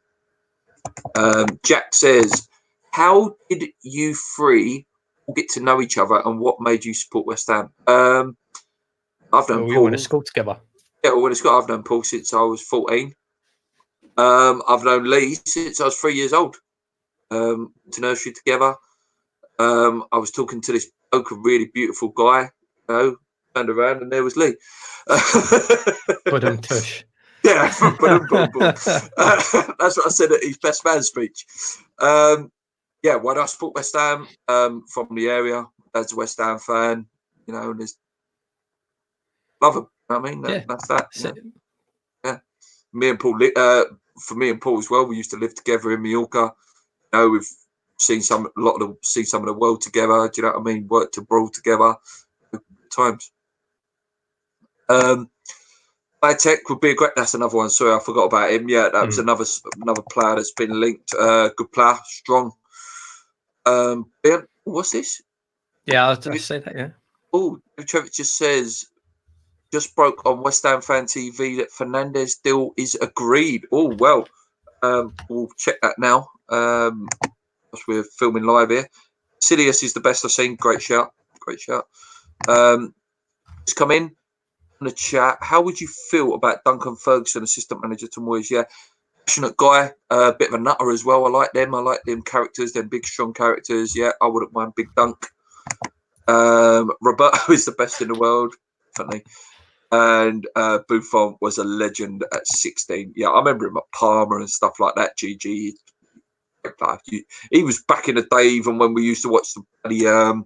Jack says, how did you three get to know each other and what made you support West Ham? I've known Paul. We went to school together. Yeah, I've known Paul since I was 14. I've known Lee since I was 3 years old. To nursery together. I was talking to this bloke, a really beautiful guy. Turned around and there was Lee. Tush. Yeah, that's what I said at his best man speech. Why do I support West Ham? From the area, Dad's a West Ham fan. And there's love him. I mean, that's that. Yeah. Me and Paul. For me and Paul as well, we used to live together in Mallorca. we've seen some of the world together. Do you know what I mean? Worked abroad together times. Tech would be a great. That's another one. Sorry, I forgot about him. Yeah, that was another player that's been linked. Good player, strong. Ben, what's this? Yeah, I'll say that. Yeah. Oh, Trevor just says, just broke on West Ham Fan TV that Fernandez deal is agreed. Oh well, we'll check that now. We're filming live here. Sidious is the best I've seen. Great shout. Just come in the chat. How would you feel about Duncan Ferguson, assistant manager to Moyes? Yeah, passionate guy, a bit of a nutter as well. I like them characters, them big strong characters. Yeah, I wouldn't mind Big Dunk. Roberto is the best in the world, funny. And Buffon was a legend at 16. Yeah, I remember him at Parma and stuff like that. GG, he was back in the day, even when we used to watch the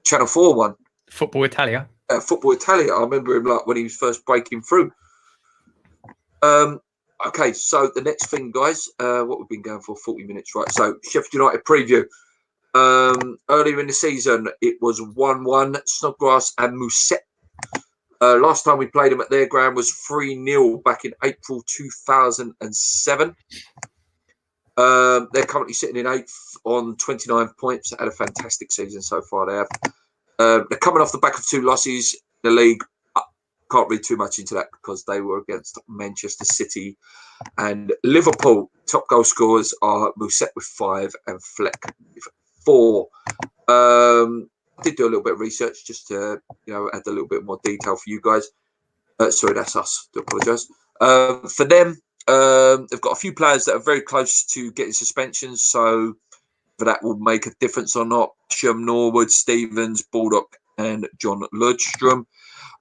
Channel 4 one, Football Italia. Football Italia. I remember him like when he was first breaking through. Okay, so the next thing, guys, what we've been going for 40 minutes, right? So Sheffield United preview. Earlier in the season, it was 1-1, Snodgrass and Musette. Last time we played them at their ground was 3-0 back in April 2007. They're currently sitting in 8th on 29 points. They had a fantastic season so far. They have. They're coming off the back of 2 losses in the league. Can't read too much into that because they were against Manchester City and Liverpool. Top goal scorers are Musette with 5 and Fleck with 4. I did do a little bit of research just to add a little bit more detail for you guys. Sorry, that's us. Do apologise. For them, they've got a few players that are very close to getting suspensions, so whether that will make a difference or not. Shum, Norwood, Stevens, Baldock, and John Lundstrom.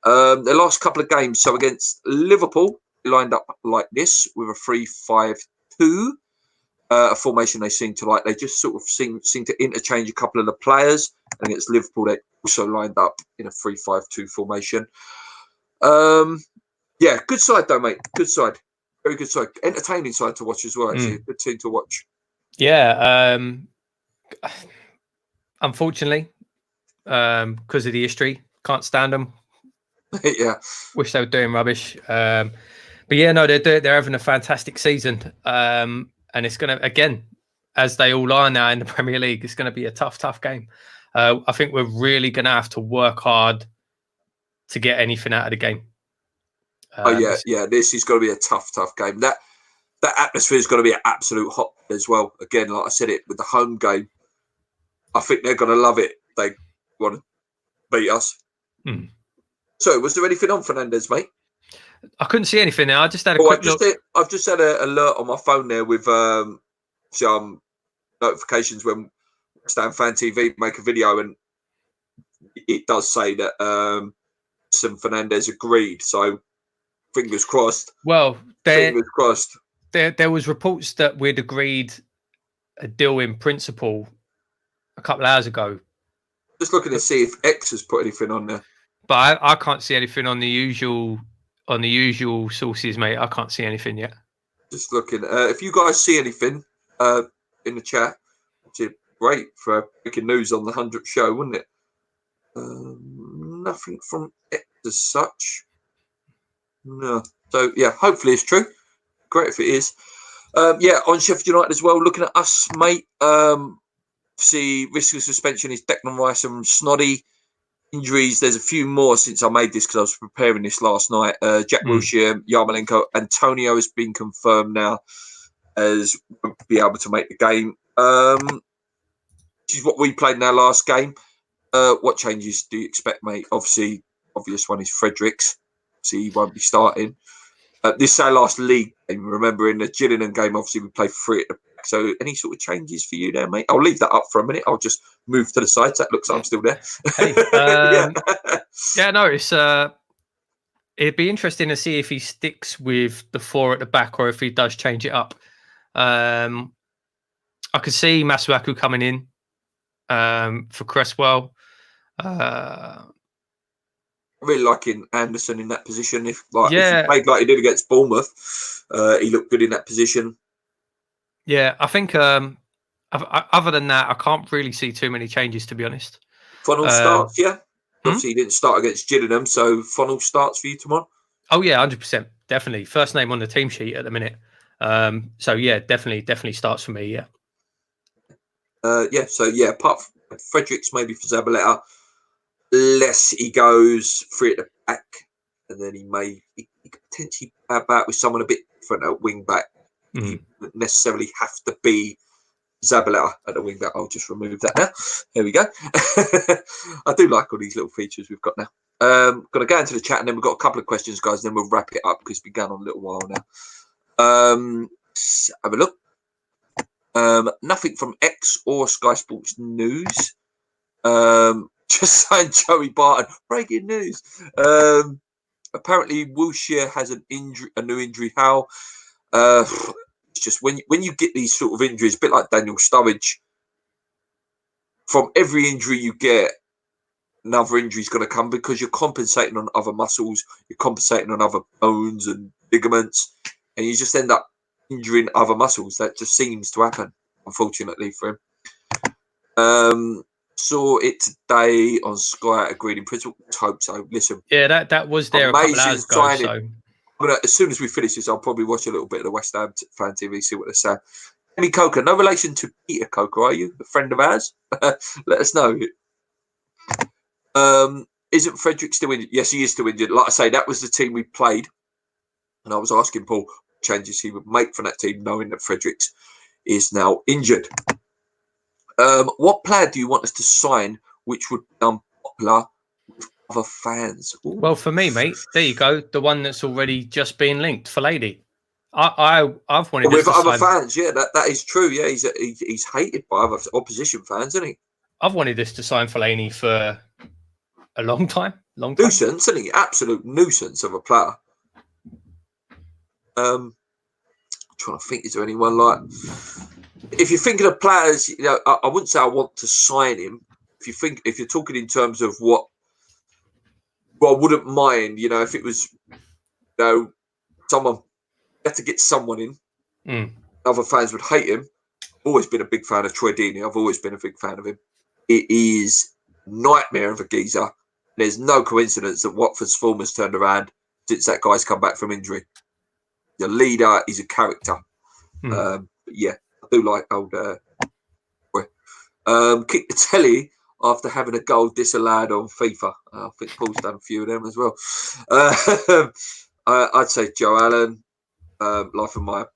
Their last couple of games, so against Liverpool, lined up like this with a 3-5-2, a formation they seem to like. They just sort of seem to interchange a couple of the players. And against Liverpool, they also lined up in a 3-5-2 formation. Yeah, good side though, mate. Good side. Very good side. Entertaining side to watch as well, actually. Good team to watch. Yeah. Unfortunately, because of the history, can't stand them. Yeah. Wish they were doing rubbish. But yeah, no, they're having a fantastic season. And it's going to, again, as they all are now in the Premier League, it's going to be a tough game. I think we're really going to have to work hard to get anything out of the game. Yeah. This is going to be a tough game. That atmosphere is going to be an absolute hot as well. Again, like I said, it with the home game, I think they're going to love it. They want to beat us. So, was there anything on Fernandez, mate? I couldn't see anything now. I just had a quick look. I've just had an alert on my phone there with some notifications when Stan Fan TV make a video, and it does say that some Fernandez agreed. So, fingers crossed. Well, fingers crossed. There was reports that we'd agreed a deal in principle a couple of hours ago. Just looking to see if X has put anything on there. But I can't see anything on the usual sources, mate. I can't see anything yet. Just looking. If you guys see anything in the chat, it's great for breaking news on the 100th show, wouldn't it? Nothing from X as such. No. So yeah, hopefully it's true. Great if it is. Yeah, on Sheffield United as well. Looking at us, mate. See, risk of suspension is Declan Rice and Snoddy. Injuries, there's a few more since I made this because I was preparing this last night. Jack Wilshere, Yarmolenko, Antonio has been confirmed now as won't be able to make the game. This is what we played in our last game. What changes do you expect, mate? Obviously, obvious one is Fredericks. See, he won't be starting. This is our last league game. Remember, in the Gillingham game, obviously, we played 3 at the back. So, any sort of changes for you there, mate? I'll leave that up for a minute. I'll just move to the side. So that looks like I'm still there. Hey, yeah, no, it's it'd be interesting to see if he sticks with the 4 at the back or if he does change it up. I could see Masuaku coming in for Cresswell. I'm really liking Anderson in that position. If he played like he did against Bournemouth, he looked good in that position. Yeah, I think Other than that, I can't really see too many changes, to be honest. Funnel starts, yeah. Obviously, you didn't start against Gillingham, so Funnel starts for you tomorrow. Oh yeah, 100%, definitely. First name on the team sheet at the minute. So yeah, definitely starts for me. Yeah. So apart from Fredericks, maybe for Zabaleta, unless he goes free at the back, and then he could potentially have back with someone a bit different at wing back. He wouldn't necessarily have to be Zabaleta at the wing back. I'll just remove that now. There we go. I do like all these little features we've got now. Got to go into the chat, and then we've got a couple of questions, guys, and then we'll wrap it up because we've been going on a little while now. Have a look. Nothing from X or Sky Sports News. Just saying, Joey Barton. Breaking news. Apparently, Wilshere has a new injury. How? It's just when you get these sort of injuries, a bit like Daniel Sturridge. From every injury you get, another injury is going to come because you're compensating on other muscles, you're compensating on other bones and ligaments, and you just end up injuring other muscles. That just seems to happen, unfortunately, for him. Saw it today on Sky. Agreed in principle. Hope so. Listen, yeah, that was there amazing a couple hours ago. Signing. So. As soon as we finish this, I'll probably watch a little bit of the West Ham fan TV, see what they're saying. Amy Coker, no relation to Peter Coker, are you? A friend of ours? Let us know. Isn't Frederick still injured? Yes, he is still injured. Like I say, that was the team we played. And I was asking Paul what changes he would make for that team, knowing that Fredericks is now injured. What player do you want us to sign which would be unpopular with other fans? Ooh. Well, for me, mate, there you go. The one that's already just been linked for Lady. I've wanted with other fans. Yeah, that is true. Yeah, he's hated by other opposition fans, isn't he? I've wanted this to sign Fellaini for a long time. Nuisance, isn't he? Absolute nuisance of a player. I'm trying to think, is there anyone like? If you're thinking of players, you know, I wouldn't say I want to sign him. If you're talking in terms of what, well, I wouldn't mind, you know, if it was, you know, someone had to get someone in. Other fans would hate him. I've always been a big fan of Troy Deeney. I've always been a big fan of him. It is nightmare of a geezer. There's no coincidence that Watford's form has turned around since that guy's come back from injury. The leader is a character. Yeah, I do like old boy. Kick the telly after having a goal disallowed on FIFA. I think Paul's done a few of them as well. I'd say Joe Allen, Life of My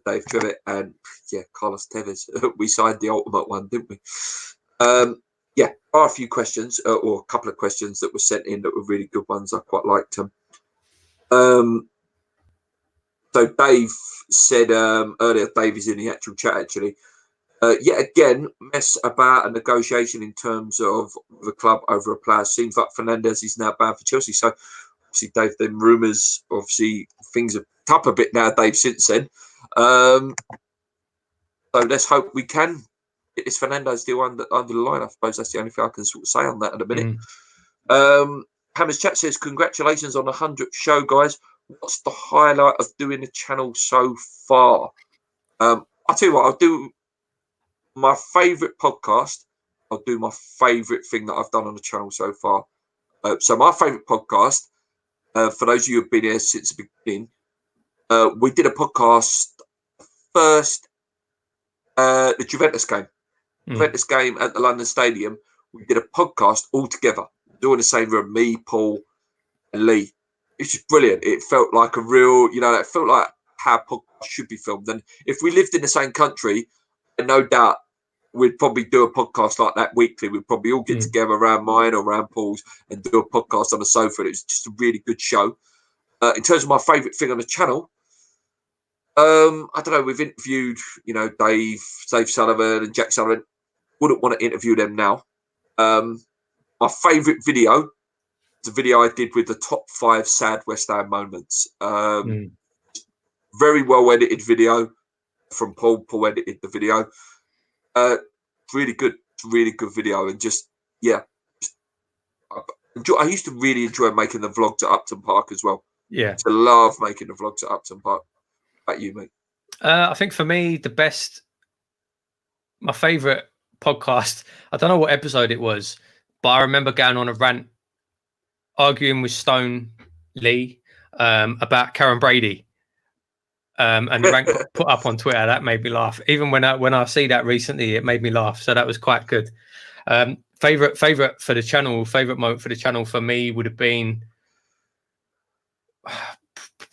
Dave Trevitt, and yeah, Carlos Tevez. We signed the ultimate one, didn't we? Yeah, there are a few questions or a couple of questions that were sent in that were really good ones. I quite liked them. So Dave said earlier, Dave is in the actual chat actually. Yet again, mess about a negotiation in terms of the club over a player. Seems like Fernandez is now banned for Chelsea. So obviously, Dave, then rumours, obviously things have picked up a bit now, Dave, since then. So let's hope we can get this Fernandez deal under the line. I suppose that's the only thing I can sort of say on that at a minute. Hammer's chat says, congratulations on the 100th show, guys. What's the highlight of doing the channel so far? I'll tell you what, I'll do my favourite podcast. I'll do my favourite thing that I've done on the channel so far. So my favourite podcast, for those of you who've been here since the beginning, we did a podcast first, the Juventus game. Juventus game at the London Stadium. We did a podcast all together, doing the same room, me, Paul, and Lee. It's just brilliant. It felt like a real, you know, it felt like how podcasts should be filmed. And if we lived in the same country, no doubt we'd probably do a podcast like that weekly. We'd probably all get together around mine or around Paul's and do a podcast on the sofa. It was just a really good show. In terms of my favourite thing on the channel, I don't know. We've interviewed, you know, Dave Sullivan and Jack Sullivan. Wouldn't want to interview them now. My favourite video is a video I did with the top 5 sad West Ham moments. Very well edited video from Paul. Paul edited the video. Really good video. And just, yeah. I used to really enjoy making the vlogs at Upton Park as well. Yeah. I love making the vlogs at Upton Park. What about you, mate? I think for me, the best my favorite podcast. I don't know what episode it was, but I remember going on a rant, arguing with Stone Lee about Karen Brady. And the rant got put up on Twitter. That made me laugh. Even when I see that recently, it made me laugh. So that was quite good. Favorite for the channel. Favorite moment for the channel for me would have been. I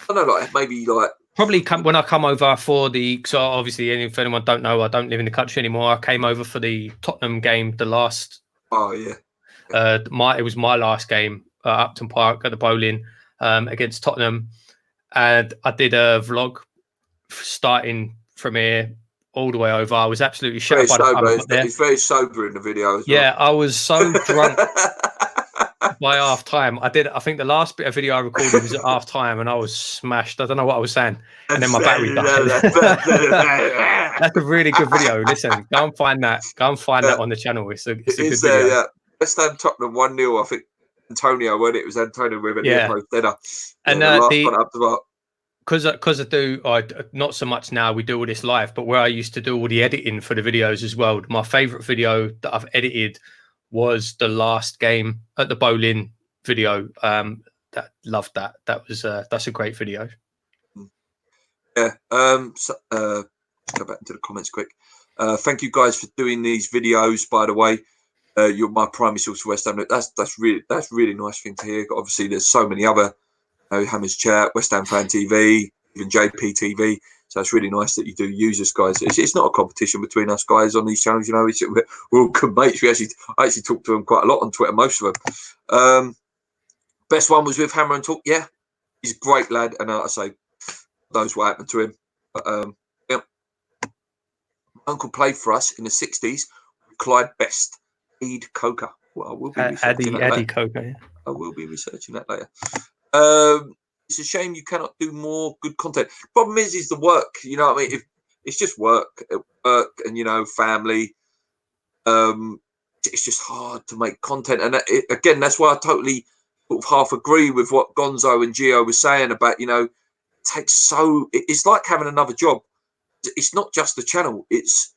don't know, like maybe like probably when I come over for the. So obviously, if anyone don't know, I don't live in the country anymore. I came over for the Tottenham game, the last. Oh yeah. It was my last game at Upton Park at the bowling against Tottenham, and I did a vlog starting from here all the way over. I was absolutely shattered by the time I got there. He's very sober in the video as well. Yeah, I was so drunk by half time. I think the last bit of video I recorded was at half time, and I was smashed. I don't know what I was saying, and then my battery died. That's a really good video. Listen, go and find that. Go and find that on the channel. It's a good video. Yeah, West Ham Tottenham 1-0. I think Antonio, when it was Antonio with a near post header, and the last one up to that. Because I do, not so much now, we do all this live, but where I used to do all the editing for the videos as well, my favourite video that I've edited was the last game at the bowling video. Loved that. That's a great video. Yeah. Let's go back into the comments quick. Thank you guys for doing these videos, by the way. You're my primary source for West Ham. That's really nice thing to hear. Obviously, there's so many other Hammers Chat, West Ham Fan TV, even JP TV. So it's really nice that you do use us, guys. It's not a competition between us guys on these channels. You know, we're all good mates. I actually talk to them quite a lot on Twitter, most of them. Best one was with Hammer and Talk. Yeah, he's a great lad, and I say, knows what happened to him. But yeah, my uncle played for us in the '60s. Clyde Best, Eid Coker. Well, I will be researching that later. Coker. Yeah. I will be researching that later. It's a shame you cannot do more good content. Problem is the work. You know what I mean? It's just work, and family. It's just hard to make content, and again, that's why I totally sort of half agree with what Gonzo and Gio was saying about it takes so. It's like having another job. It's not just the channel. It's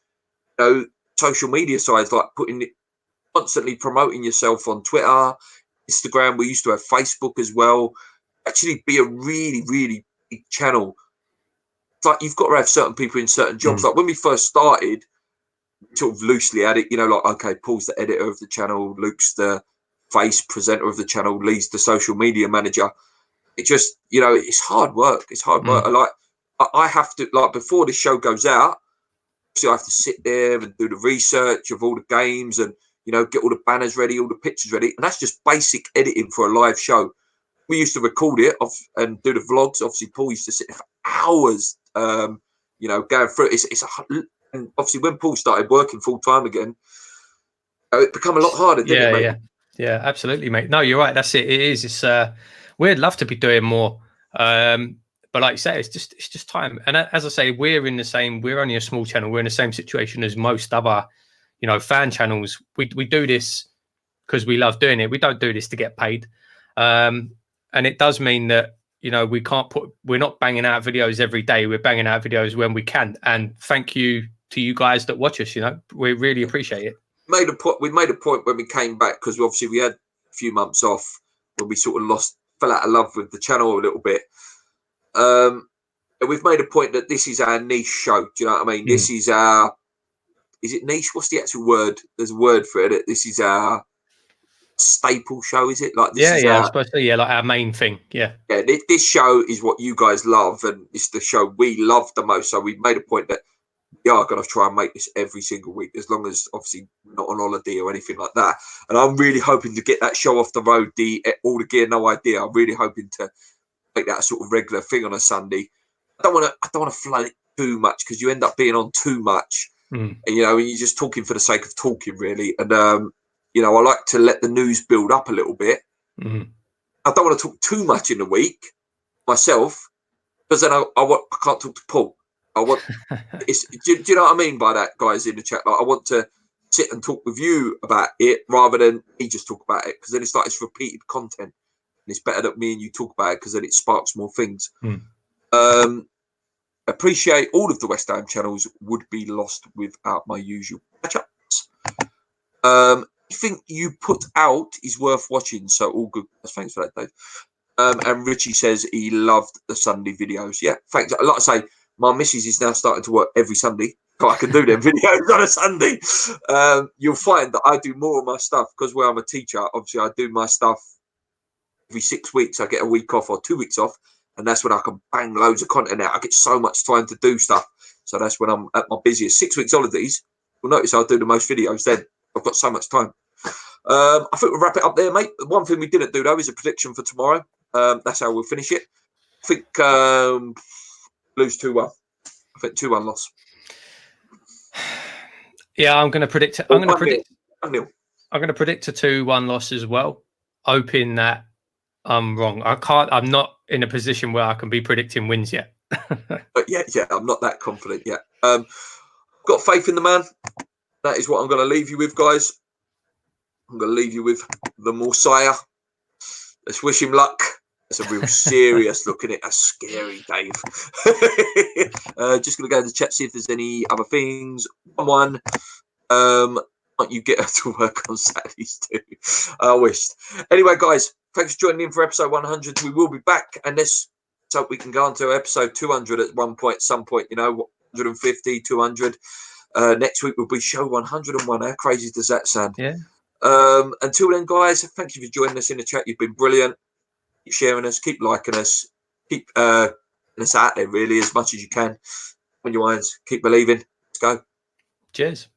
social media sides, like constantly promoting yourself on Twitter, Instagram. We used to have Facebook as well. Actually be a really, really big channel. It's like you've got to have certain people in certain jobs. Like when we first started, sort of loosely at it, like, okay, Paul's the editor of the channel, Luke's the face presenter of the channel, Lee's the social media manager. It just, it's hard work. It's hard work. I have to, like, before the show goes out, so I have to sit there and do the research of all the games and, get all the banners ready, all the pictures ready. And that's just basic editing for a live show. We used to record it and do the vlogs. Obviously, Paul used to sit there for hours, going through it. And obviously, when Paul started working full time again, it became a lot harder, didn't it, mate? Yeah, absolutely, mate. No, you're right. That's it. It is. It's we'd love to be doing more, but like you say, it's just time. And as I say, we're only a small channel. We're in the same situation as most other, fan channels. We do this because we love doing it. We don't do this to get paid. And it does mean that, we're not banging out videos every day. We're banging out videos when we can. And thank you to you guys that watch us. We really appreciate it. We made a point when we came back, because obviously we had a few months off when we sort of fell out of love with the channel a little bit. And we've made a point that this is our niche show. Do you know what I mean? This is is it niche? What's the actual word? There's a word for it. This is our staple show, is it? Like this is I suppose so. Yeah, like our main thing. Yeah. This show is what you guys love, and it's the show we love the most. So we made a point that we are going to try and make this every single week, as long as obviously not on holiday or anything like that. And I'm really hoping to get that show off the road. All the gear, no idea. I'm really hoping to make that a sort of regular thing on a Sunday. I don't want to flood it too much, because you end up being on too much, and you're just talking for the sake of talking, really. And I like to let the news build up a little bit. I don't want to talk too much in the week myself, because then I can't talk to Paul. Do you know what I mean by that, guys in the chat? Like, I want to sit and talk with you about it rather than me just talk about it, because then it's repeated content, and it's better that me and you talk about it, because then it sparks more things. appreciate all of the West Ham channels would be lost without my usual catch-ups. Anything you put out is worth watching, so all good. Thanks for that, Dave. And Richie says he loved the Sunday videos. Yeah, thanks. Like I say, my missus is now starting to work every Sunday, so I can do them videos on a Sunday. You'll find that I do more of my stuff because where I'm a teacher, obviously I do my stuff every 6 weeks. I get a week off or 2 weeks off, and that's when I can bang loads of content out. I get so much time to do stuff, so that's when I'm at my busiest. 6 weeks holidays, you'll notice I'll do the most videos then. I've got so much time. I think we'll wrap it up there, mate. One thing we didn't do though is a prediction for tomorrow. That's how we'll finish it. I think lose 2-1. I think 2-1 loss. Yeah, I'm going to predict. I'm going to predict. 1-0. I'm going to predict a 2-1 loss as well, hoping that I'm wrong. I'm not in a position where I can be predicting wins yet. But yeah, I'm not that confident yet. Got faith in the man. That is what I'm going to leave you with, guys. I'm going to leave you with the Messiah. Let's wish him luck. It's a real serious look at it. A scary Dave. Just going to go to the chat, see if there's any other things. One. Might you get her to work on Saturdays too? I wished. Anyway, guys, thanks for joining in for episode 100. We will be back, and let's hope we can go on to episode 200 at some point. 150, 200. Next week will be show 101. How crazy does that sound? Yeah. Until then, guys, thank you for joining us in the chat. You've been brilliant. Keep sharing us, keep liking us, keep us out there really as much as you can. On your minds, keep believing. Let's go. Cheers.